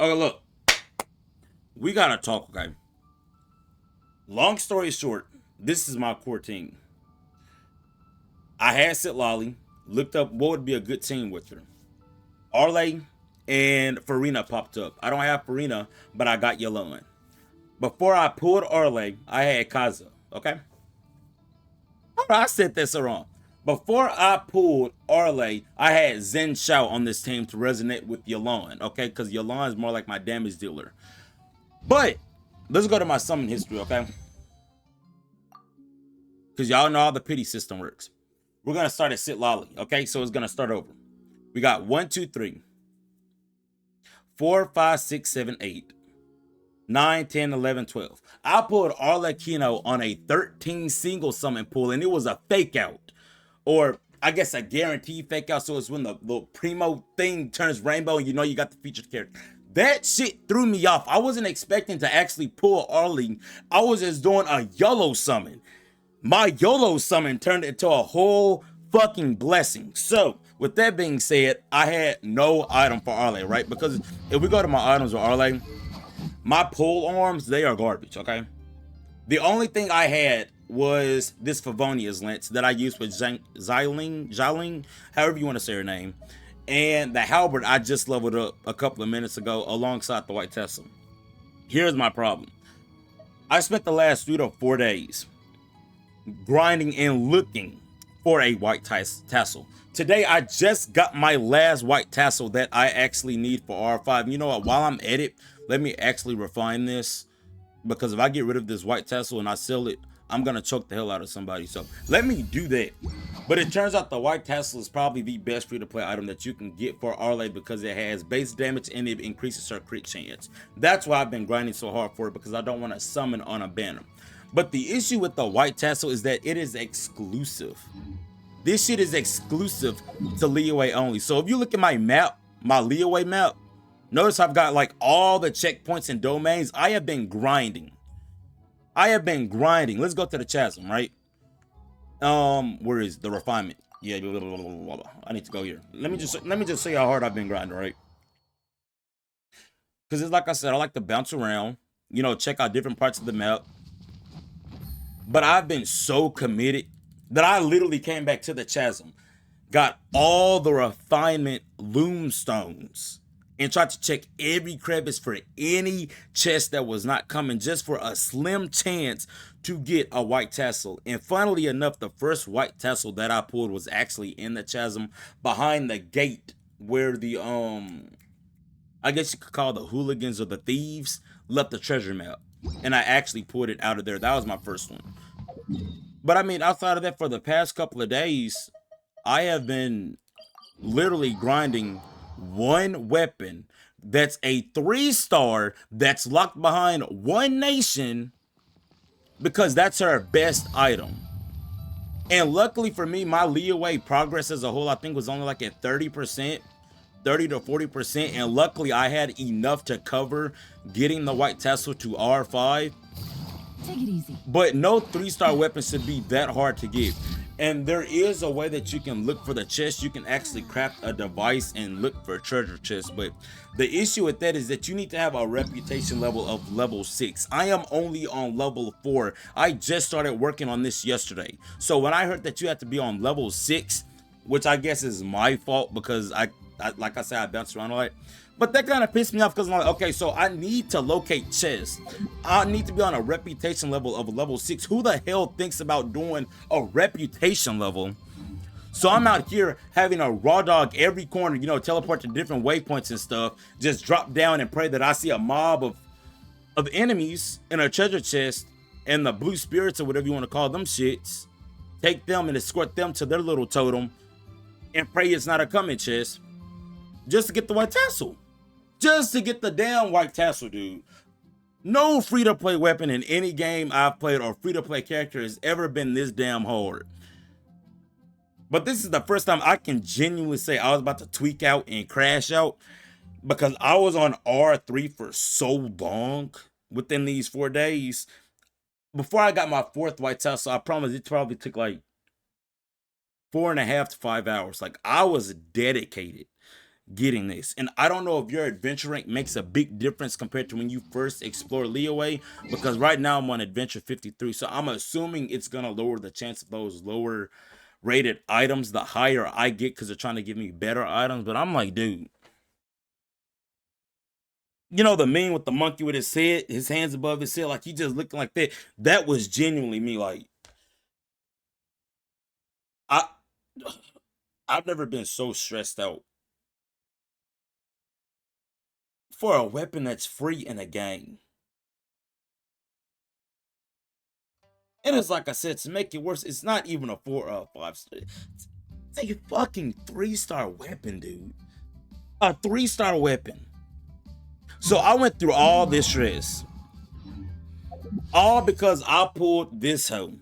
Okay, look, we gotta talk, okay? Long story short, this is my core team. I had Sit Lolly, looked up what would be a good team with her. Arlay and Farina popped up. I don't have Farina, but I got Yalon. Before I pulled Arlay, I had Kaza, okay? I said this wrong. Before I pulled Arlay, I had Zen Shao on this team to resonate with Yalon, okay? Because Yalon is more like my damage dealer. But let's go to my summon history, okay? Because y'all know how the pity system works. We're gonna start at Sit Lolly, okay? So it's gonna start over. We got 1, 2, 3, 4, 5, 6, 7, 8, 9, 10, 11, 12. I pulled Arlecchino on a 13 single summon pool, and it was a fake out. Or I guess a guaranteed fake out. So it's when the little primo thing turns rainbow and you know you got the featured character. That shit threw me off. I wasn't expecting to actually pull Arlie. I was just doing a YOLO summon. My YOLO summon turned into a whole fucking blessing. So, with that being said, I had no item for Arlay, right? Because if we go to my items with Arlay, my pole arms, they are garbage, okay? The only thing I had was this Favonia's lance that I used with Xiling, however you want to say her name. And the halberd I just leveled up a couple of minutes ago alongside the white Tesla. Here's my problem. I spent the last 3 to 4 days grinding and looking for a white tassel. Today I just got my last white tassel that I actually need for R5. You know what, while I'm at it, let me actually refine this, because if I get rid of this white tassel and I sell it, I'm gonna choke the hell out of somebody. So let me do that. But it turns out the white tassel is probably the best free to play item that you can get for Arlay, because it has base damage and it increases her crit chance. That's why I've been grinding so hard for it, because I don't want to summon on a banner. But the issue with the white tassel is that it is exclusive. This shit is exclusive to Liyue only. So if you look at my map, my Liyue map, notice I've got like all the checkpoints and domains. I have been grinding. Let's go to the chasm, right? Where is the refinement? Yeah, blah, blah, blah, blah. I need to go here. Let me just say how hard I've been grinding, right? Because it's like I said, I like to bounce around, you know, check out different parts of the map. But I've been so committed that I literally came back to the chasm, got all the refinement loom stones, and tried to check every crevice for any chest that was not coming, just for a slim chance to get a white tassel. And funnily enough, the first white tassel that I pulled was actually in the chasm behind the gate where the I guess you could call the hooligans or the thieves left the treasure map. And I actually pulled it out of there. That was my first one. But I mean, outside of that, for the past couple of days, I have been literally grinding one weapon that's a 3-star that's locked behind one nation, because that's her best item. And luckily for me, my Liyue progress as a whole, I think, was only like at 30%, 30 to 40%. And luckily I had enough to cover getting the white tassel to R5. Take it easy. But no 3-star weapon should be that hard to get. And there is a way that you can look for the chest. You can actually craft a device and look for a treasure chest. But the issue with that is that you need to have a reputation level of level 6. I am only on level 4. I just started working on this yesterday. So when I heard that you have to be on level 6, which I guess is my fault, because I like I said, I bounced around a lot. But that kind of pissed me off, because I'm like, okay, so I need to locate chests. I need to be on a reputation level of level 6. Who the hell thinks about doing a reputation level? So I'm out here having a raw dog every corner, you know, teleport to different waypoints and stuff. Just drop down and pray that I see a mob of enemies in a treasure chest, and the blue spirits, or whatever you want to call them shits, take them and escort them to their little totem and pray it's not a coming chest, just to get the white tassel. Just to get the damn white tassel, dude. No free-to-play weapon in any game I've played, or free-to-play character, has ever been this damn hard. But this is the first time I can genuinely say I was about to tweak out and crash out, because I was on R3 for so long within these 4 days. Before I got my 4th white tassel, I promise it probably took like 4.5 to 5 hours. Like, I was dedicated. getting this. And I don't know if your adventure rank makes a big difference compared to when you first explore Leeway, because right now I'm on adventure 53. So I'm assuming it's going to lower the chance of those lower rated items the higher I get, because they're trying to give me better items. But I'm like, dude, you know the meme with the monkey with his head, his hands above his head, like he just looking like that. That was genuinely me. Like, I I've never been so stressed out for a weapon that's free in a game. And it's like I said, to make it worse, it's not even a 4 or 5 star. It's a fucking 3-star weapon, dude. A 3-star weapon. So I went through all this stress, all because I pulled this hoe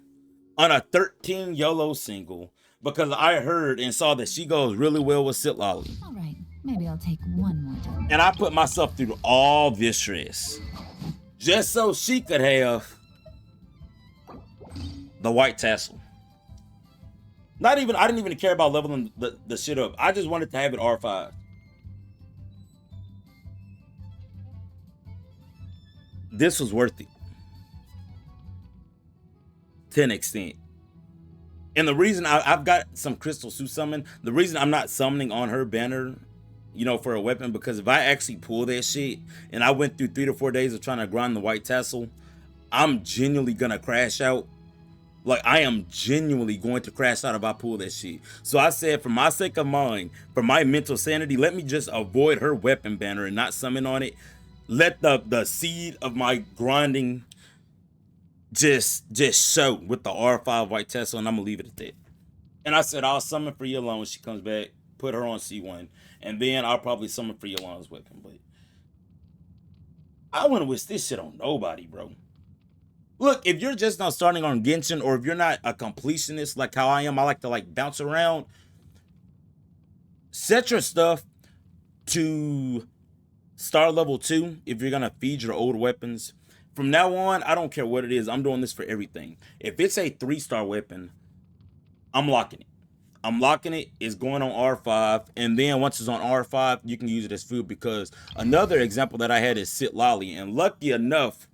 on a 13 YOLO single, because I heard and saw that she goes really well with Sit Lolly. All right, maybe I'll take one more time. And I put myself through all this stress just so she could have the white tassel. I didn't even care about leveling the shit up. I just wanted to have it R5. This was worth it to an extent. And the reason I've got some Crystal Suit summon, the reason I'm not summoning on her banner, you know, for a weapon, because if I actually pull that shit and I went through 3 to 4 days of trying to grind the white tassel, I'm genuinely gonna crash out. Like, I am genuinely going to crash out if I pull that shit. So I said, for my sake of mine, for my mental sanity, let me just avoid her weapon banner and not summon on it. Let the seed of my grinding just show with the R5 white tassel, and I'm gonna leave it at that. And I said, I'll summon for Yolanda when she comes back, put her on C1, and then I'll probably summon for Yolanda's weapon. But I wouldn't wish this shit on nobody, bro. Look, if you're just not starting on Genshin, or if you're not a completionist like how I am, I like to like bounce around, set your stuff to star level 2 if you're gonna feed your old weapons. From now on, I don't care what it is. I'm doing this for everything. If it's a 3-star weapon, I'm locking it. I'm locking it. It's going on R5, and then once it's on R5, you can use it as food. Because another example that I had is Sit Lolly, and lucky enough,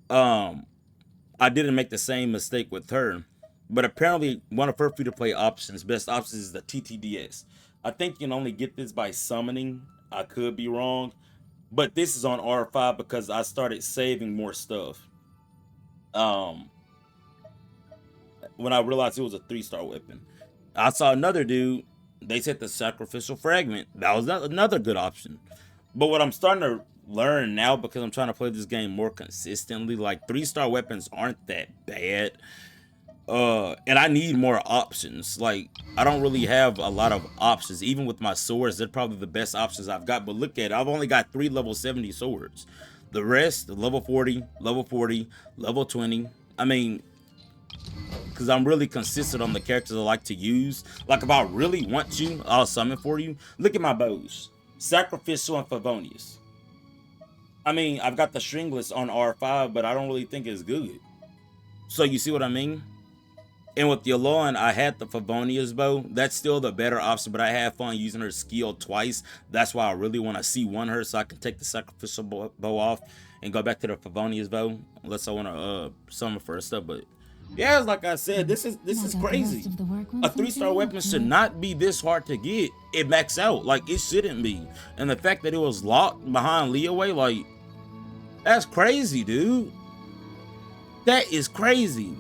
I didn't make the same mistake with her. But apparently, one of her free-to-play options, best options, is the TTDS. I think you can only get this by summoning. I could be wrong. But this is on R5 because I started saving more stuff. When I realized it was a 3-star weapon. I saw another dude, they said the sacrificial fragment. That was another good option. But what I'm starting to learn now, because I'm trying to play this game more consistently, like 3-star weapons aren't that bad. And I need more options. Like, I don't really have a lot of options. Even with my swords, they're probably the best options I've got. But look at it, I've only got 3 level 70 swords. The rest, level 40, level 40, level 20. I mean, because I'm really consistent on the characters I like to use. Like, if I really want you, I'll summon for you. Look at my bows. Sacrificial and Favonius. I mean, I've got the Stringless on R5, but I don't really think it's good. So you see what I mean? And with Yolanda, I had the Favonius bow. That's still the better option, but I had fun using her skill twice. That's why I really want to C1 her, so I can take the sacrificial bow off and go back to the Favonius bow, unless I want to summon for her stuff. But yeah, like I said, this is crazy. A 3-star weapon should not be this hard to get. It max out, like it shouldn't be. And the fact that it was locked behind Leeway, like, that's crazy, dude. That is crazy.